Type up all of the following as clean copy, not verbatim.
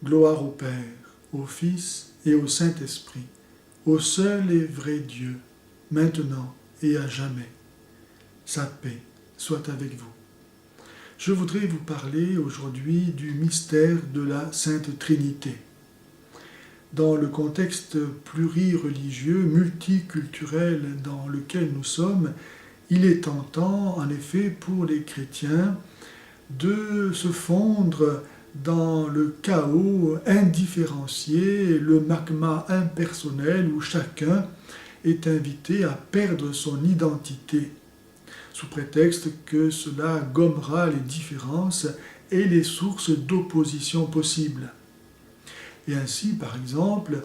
Gloire au Père, au Fils et au Saint-Esprit, au seul et vrai Dieu, maintenant et à jamais. Sa paix soit avec vous. Je voudrais vous parler aujourd'hui du mystère de la Sainte Trinité. Dans le contexte plurireligieux, multiculturel dans lequel nous sommes, il est tentant, en effet, pour les chrétiens de se fondre dans le chaos indifférencié, le magma impersonnel où chacun est invité à perdre son identité, sous prétexte que cela gommera les différences et les sources d'opposition possibles. Et ainsi, par exemple,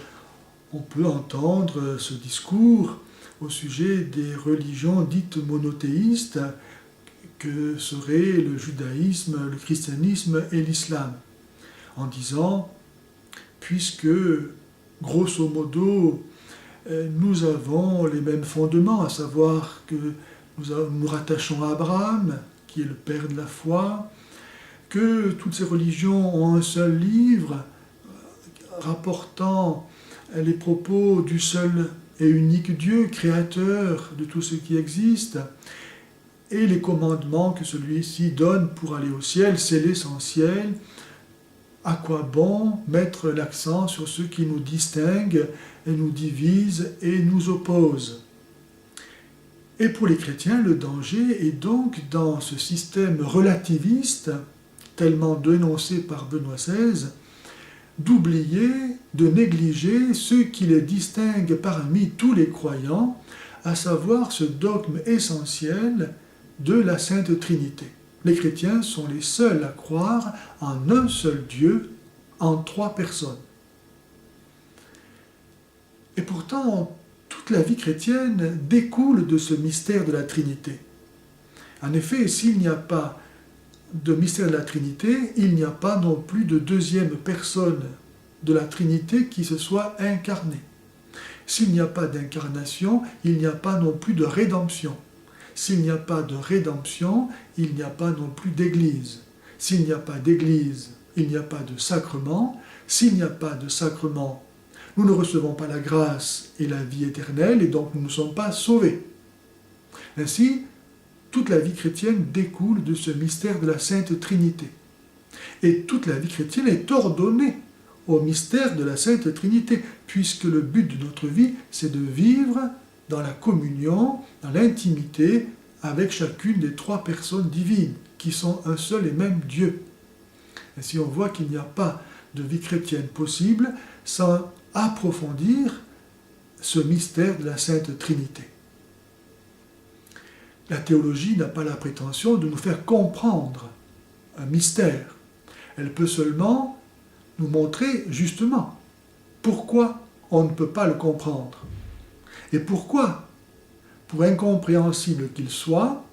on peut entendre ce discours au sujet des religions dites monothéistes que seraient le judaïsme, le christianisme et l'islam, en disant, puisque, grosso modo, nous avons les mêmes fondements, à savoir que nous rattachons à Abraham, qui est le père de la foi, que toutes ces religions ont un seul livre rapportant les propos du seul et unique Dieu, créateur de tout ce qui existe, et les commandements que celui-ci donne pour aller au ciel, c'est l'essentiel. À quoi bon mettre l'accent sur ce qui nous distingue et nous divise et nous oppose? Et pour les chrétiens, le danger est donc dans ce système relativiste, tellement dénoncé par Benoît XVI, d'oublier, de négliger ce qui les distingue parmi tous les croyants, à savoir ce dogme essentiel de la Sainte Trinité. Les chrétiens sont les seuls à croire en un seul Dieu, en trois personnes. Et pourtant, toute la vie chrétienne découle de ce mystère de la Trinité. En effet, s'il n'y a pas de mystère de la Trinité, il n'y a pas non plus de deuxième personne de la Trinité qui se soit incarnée. S'il n'y a pas d'incarnation, il n'y a pas non plus de rédemption. S'il n'y a pas de rédemption, il n'y a pas non plus d'église. S'il n'y a pas d'église, il n'y a pas de sacrement. S'il n'y a pas de sacrement, nous ne recevons pas la grâce et la vie éternelle, et donc nous ne sommes pas sauvés. Ainsi, toute la vie chrétienne découle de ce mystère de la Sainte Trinité. Et toute la vie chrétienne est ordonnée au mystère de la Sainte Trinité, puisque le but de notre vie, c'est de vivre dans la communion, dans l'intimité, avec chacune des trois personnes divines, qui sont un seul et même Dieu. Ainsi, on voit qu'il n'y a pas de vie chrétienne possible sans approfondir ce mystère de la Sainte Trinité. La théologie n'a pas la prétention de nous faire comprendre un mystère. Elle peut seulement nous montrer justement pourquoi on ne peut pas le comprendre. Et pourquoi, pour incompréhensible qu'il soit,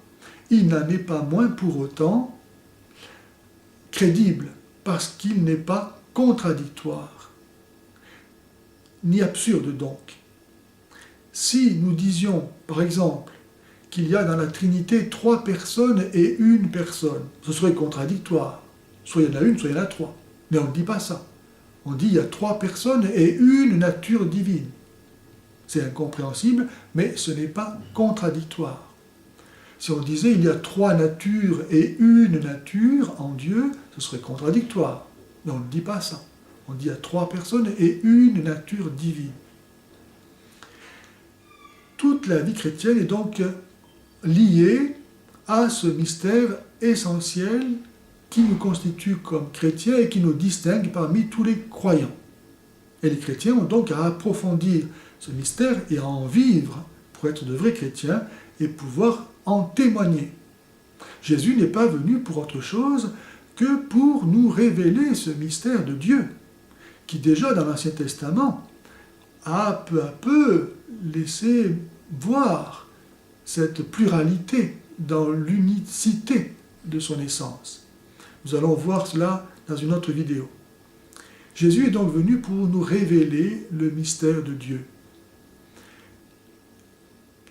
il n'en est pas moins pour autant crédible, parce qu'il n'est pas contradictoire, ni absurde donc. Si nous disions, par exemple, qu'il y a dans la Trinité trois personnes et une personne, ce serait contradictoire. Soit il y en a une, soit il y en a trois. Mais on ne dit pas ça. On dit qu'il y a trois personnes et une nature divine. C'est incompréhensible, mais ce n'est pas contradictoire. Si on disait il y a trois natures et une nature en Dieu, ce serait contradictoire. Mais on ne dit pas ça. On dit il y a trois personnes et une nature divine. Toute la vie chrétienne est donc liée à ce mystère essentiel qui nous constitue comme chrétiens et qui nous distingue parmi tous les croyants. Et les chrétiens ont donc à approfondir ce mystère et à en vivre pour être de vrais chrétiens et pouvoir en témoigner. Jésus n'est pas venu pour autre chose que pour nous révéler ce mystère de Dieu, qui déjà dans l'Ancien Testament a peu à peu laissé voir cette pluralité dans l'unicité de son essence. Nous allons voir cela dans une autre vidéo. Jésus est donc venu pour nous révéler le mystère de Dieu.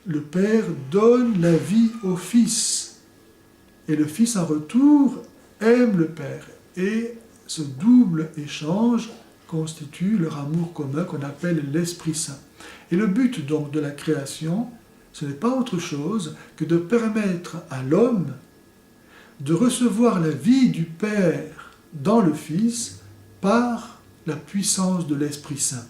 Le Père donne la vie au Fils, et le Fils en retour aime le Père et ce double échange constitue leur amour commun qu'on appelle l'Esprit Saint. Et le but donc de la création, ce n'est pas autre chose que de permettre à l'homme de recevoir la vie du Père dans le Fils par la puissance de l'Esprit Saint.